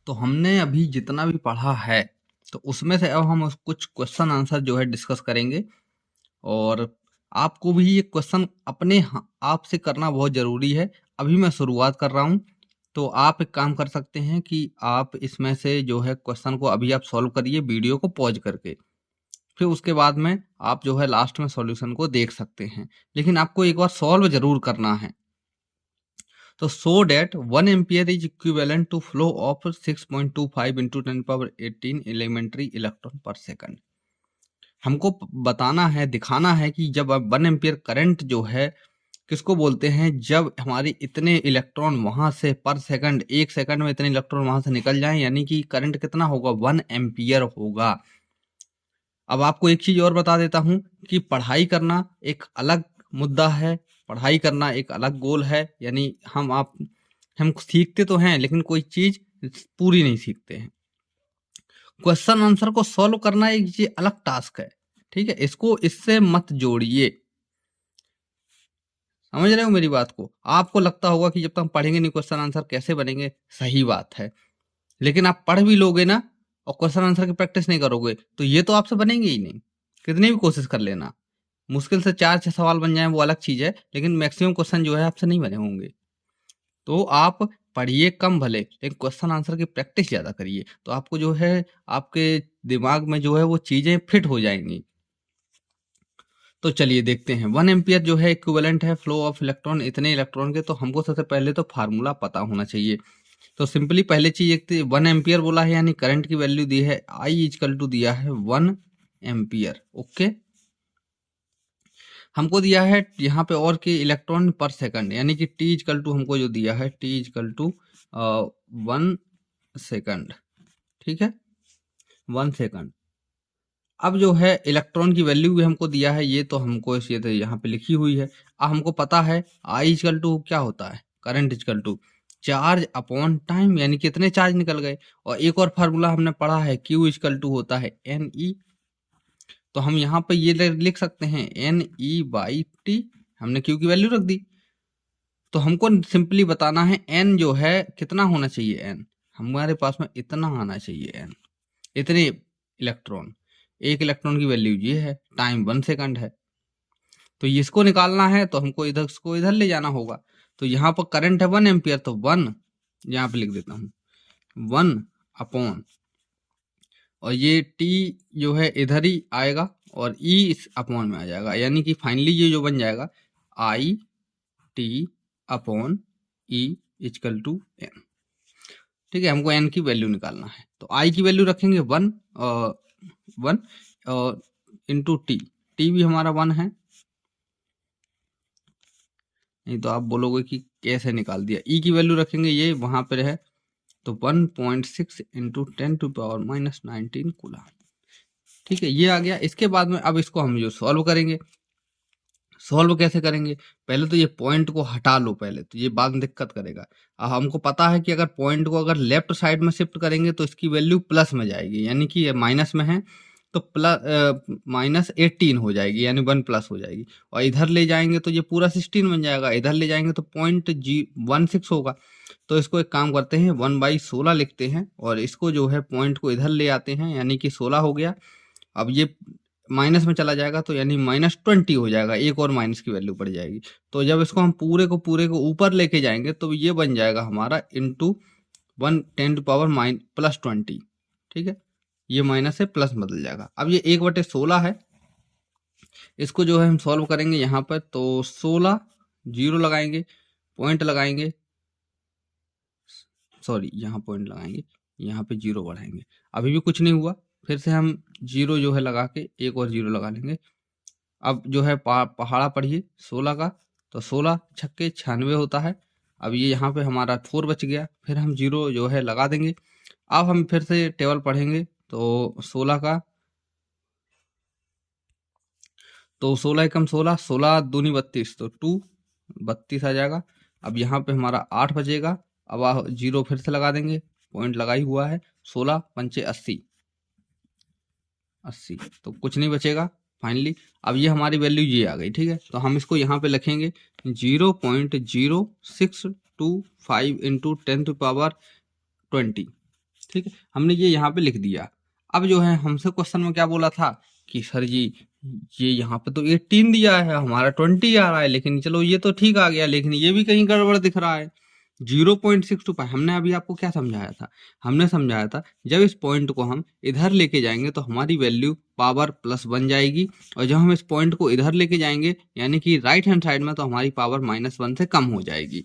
तो हमने अभी जितना भी पढ़ा है तो उसमें से अब हम कुछ क्वेश्चन आंसर जो है डिस्कस करेंगे। और आपको भी ये क्वेश्चन अपने आप से करना बहुत ज़रूरी है। अभी मैं शुरुआत कर रहा हूँ, तो आप एक काम कर सकते हैं कि आप इसमें से जो है क्वेश्चन को अभी आप सॉल्व करिए वीडियो को पॉज करके। फिर उसके बाद में आप जो है लास्ट में सॉल्यूशन को देख सकते हैं, लेकिन आपको एक बार सॉल्व जरूर करना है। तो show that 1 ampere is equivalent to flow of 6.25 into 10⁻18 elementary electron per second. हमको बताना है, दिखाना है कि जब 1 एम्पियर करंट जो है किसको बोलते हैं, जब हमारे इतने इलेक्ट्रॉन वहां से पर सेकंड, 1 सेकंड में इतने इलेक्ट्रॉन वहां से निकल जाएं, यानी कि करंट कितना होगा, 1 एम्पियर होगा। अब आपको एक चीज और बता देता हूं कि पढ़ाई करना एक अलग मुद्दा है, पढ़ाई करना एक अलग गोल है। यानी हम सीखते तो हैं लेकिन कोई चीज पूरी नहीं सीखते हैं। क्वेश्चन आंसर को सॉल्व करना एक ये अलग टास्क है, ठीक है। इसको इससे मत जोड़िए, समझ रहे हो मेरी बात को। आपको लगता होगा कि जब तक हम पढ़ेंगे नहीं क्वेश्चन आंसर कैसे बनेंगे, सही बात है, लेकिन आप पढ़ भी लोगे ना और क्वेश्चन आंसर की प्रैक्टिस नहीं करोगे तो ये तो आपसे बनेंगे ही नहीं, कितनी भी कोशिश कर लेना। मुश्किल से 4-6 सवाल बन जाए वो अलग चीज है, लेकिन मैक्सिमम क्वेश्चन जो है आपसे नहीं बने होंगे। तो आप पढ़िए कम भले, लेकिन क्वेश्चन आंसर की प्रैक्टिस ज्यादा करिए, तो आपको जो है आपके दिमाग में जो है वो चीजें फिट हो जाएंगी। तो चलिए देखते हैं। 1 एम्पियर जो है इक्विवेलेंट है फ्लो ऑफ इलेक्ट्रॉन, इतने इलेक्ट्रॉन के। तो हमको सबसे पहले तो फार्मूला पता होना चाहिए। तो सिंपली पहले चीज एक 1 एम्पियर बोला है, यानी करंट की वैल्यू दी है आई इजकल टू दिया है 1 एम्पियर। ओके, हमको दिया है यहाँ पे और के इलेक्ट्रॉन पर सेकंड, यानी कि टी इजकल टू हमको जो दिया है टी इजकल टू 1 सेकंड, ठीक है, 1 सेकंड। अब जो है इलेक्ट्रॉन की वैल्यू भी हमको दिया है, ये तो हमको ये तो यहाँ पे लिखी हुई है। अब हमको पता है आई इजकल टू क्या होता है, current is equal to charge upon time, यानी कितने चार्ज निकल गए। और एक और फार्मूला हमने पढ़ा है क्यू इजकल टू होता है एन ई। तो हम यहाँ पे ये लिख सकते हैं एन ई बाई टी, हमने क्यू की वैल्यू रख दी। तो हमको सिंपली बताना है एन जो है कितना होना चाहिए, एन हमारे पास में इतना आना चाहिए, एन इतने इलेक्ट्रॉन, एक इलेक्ट्रॉन की वैल्यू ये है, टाइम 1 सेकंड है। तो इसको निकालना है तो हमको इधर इसको इधर ले जाना होगा। तो यहाँ पर करंट है 1 एम्पियर, तो 1 यहाँ पे लिख देता हूँ 1 अपॉन, और ये टी जो है इधर ही आएगा और ई इस अपॉन में आ जाएगा, यानी कि फाइनली ये जो बन जाएगा I T upon E is equal to N. ठीक है, हमको एन की वैल्यू निकालना है। तो आई की वैल्यू रखेंगे 1 इंटू टी, टी भी हमारा 1 है। नहीं तो आप बोलोगे कि कैसे निकाल दिया। ई की वैल्यू रखेंगे ये वहां पर है, तो 1.6 इंटू 10⁻⁻19 कूलम। ठीक है, ये आ गया। इसके बाद में अब इसको हम जो सॉल्व करेंगे, सॉल्व कैसे करेंगे, पहले तो ये पॉइंट को हटा लो पहले, तो ये बाद में दिक्कत करेगा। अब हमको पता है कि अगर पॉइंट को अगर लेफ्ट साइड में शिफ्ट करेंगे तो इसकी वैल्यू प्लस में जाएगी, यानी कि ये माइनस में है तो -18 हो जाएगी, यानी 1 प्लस हो जाएगी। और इधर ले जाएंगे तो ये पूरा 16 बन जाएगा, इधर ले जाएंगे तो 0.16 होगा। तो इसको एक काम करते हैं 1/16 लिखते हैं और इसको जो है पॉइंट को इधर ले आते हैं, यानी कि 16 हो गया। अब ये माइनस में चला जाएगा तो यानी -20 हो जाएगा, एक और माइनस की वैल्यू पड़ जाएगी। तो जब इसको हम पूरे को ऊपर लेके जाएंगे तो ये बन जाएगा हमारा इंटू 1 × 10⁻+20। ठीक है, ये माइनस से प्लस बदल जाएगा। अब ये 1/16 है, इसको जो है हम सॉल्व करेंगे यहाँ पर। तो 16 जीरो लगाएंगे, पॉइंट लगाएंगे, सॉरी यहाँ पॉइंट लगाएंगे, यहाँ पे जीरो बढ़ाएंगे, अभी भी कुछ नहीं हुआ। फिर से हम जीरो जो है लगा के एक और जीरो लगा लेंगे। अब जो है पहाड़ा पढ़िए 16 का, तो 16 छक्के 96 होता है। अब ये यहाँ पे हमारा 4 बच गया, फिर हम जीरो जो है लगा देंगे। अब हम फिर से टेबल पढ़ेंगे, तो 16 का, तो 16 एकम 16, 16 दूनी 32, तो 2 32 आ जाएगा। अब यहाँ पे हमारा 8 बचेगा। अब जीरो फिर से लगा देंगे, पॉइंट लगा ही हुआ है। 16 पंचे 80, तो कुछ नहीं बचेगा फाइनली। अब ये हमारी वैल्यू ये आ गई, ठीक है। तो हम इसको यहाँ पे लिखेंगे 0.0625 इंटू 10⁻20। ठीक है, हमने ये यहाँ पे लिख दिया। अब जो है हमसे क्वेश्चन में क्या बोला था कि सर जी ये यहाँ पे तो 18 दिया है, हमारा 20 आ रहा है, लेकिन चलो ये तो ठीक आ गया, लेकिन ये भी कहीं गड़बड़ दिख रहा है। 0.625 हमने अभी आपको क्या समझाया था, हमने समझाया था जब इस पॉइंट को हम इधर लेके जाएंगे तो हमारी वैल्यू पावर प्लस बन जाएगी, और जब हम इस पॉइंट को इधर लेके जाएंगे यानी कि राइट हैंड साइड में, तो हमारी पावर -1 से कम हो जाएगी।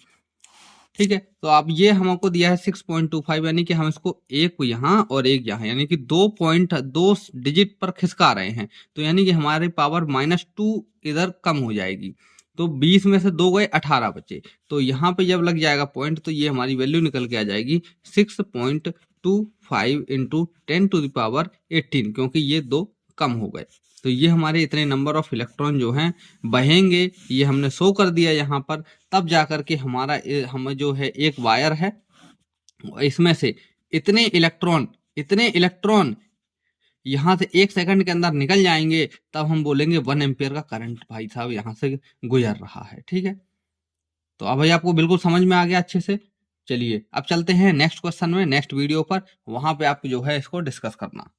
ठीक है, तो अब ये हमको दिया है 6.25, यानी कि हम इसको एक यहाँ और एक यहाँ, यानी कि 2 डिजिट पर खिसका रहे हैं, तो यानी कि हमारी पावर -2 इधर कम हो जाएगी। तो 20 में से 2 गए, 18 बचे, तो यहाँ पे जब लग जाएगा पॉइंट तो ये हमारी वैल्यू निकल के आ जाएगी 6.25 इंटू 10⁻18, क्योंकि ये 2 कम हो गए। तो ये हमारे इतने नंबर ऑफ इलेक्ट्रॉन जो हैं बहेंगे, ये हमने शो कर दिया यहाँ पर। तब जाकर के हमारा हम जो है एक वायर है, इसमें से इतने इलेक्ट्रॉन यहाँ से 1 सेकंड के अंदर निकल जाएंगे, तब हम बोलेंगे 1 एम्पियर का करंट भाई साहब यहाँ से गुजर रहा है। ठीक है, तो अब भाई आपको बिल्कुल समझ में आ गया अच्छे से। चलिए अब चलते हैं नेक्स्ट क्वेश्चन में, नेक्स्ट वीडियो पर, वहां पे आप जो है इसको डिस्कस करना।